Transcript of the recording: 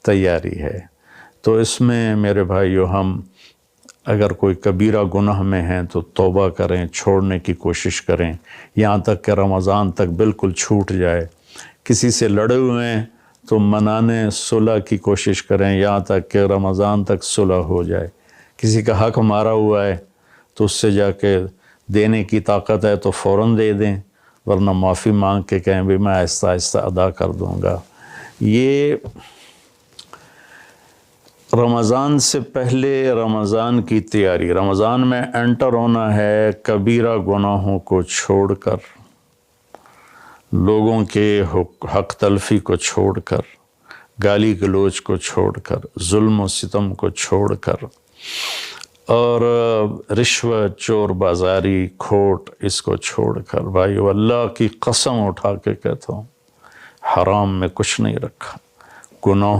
تیاری ہے۔ تو اس میں میرے بھائیو، ہم اگر کوئی کبیرہ گناہ میں ہیں تو توبہ کریں، چھوڑنے کی کوشش کریں یہاں تک کہ رمضان تک بالکل چھوٹ جائے۔ کسی سے لڑے ہوئے ہیں تو منانے، صلح کی کوشش کریں یہاں تک کہ رمضان تک صلح ہو جائے۔ کسی کا حق مارا ہوا ہے تو اس سے جا کے دینے کی طاقت ہے تو فوراً دے دیں، ورنہ معافی مانگ کے کہیں بھی میں آہستہ آہستہ ادا کر دوں گا۔ یہ رمضان سے پہلے رمضان کی تیاری، رمضان میں انٹر ہونا ہے کبیرہ گناہوں کو چھوڑ کر، لوگوں کے حق تلفی کو چھوڑ کر، گالی گلوچ کو چھوڑ کر، ظلم و ستم کو چھوڑ کر، اور رشوت، چور بازاری، کھوٹ، اس کو چھوڑ کر۔ بھائیو، اللہ کی قسم اٹھا کے کہتا ہوں، حرام میں کچھ نہیں رکھا، گناہ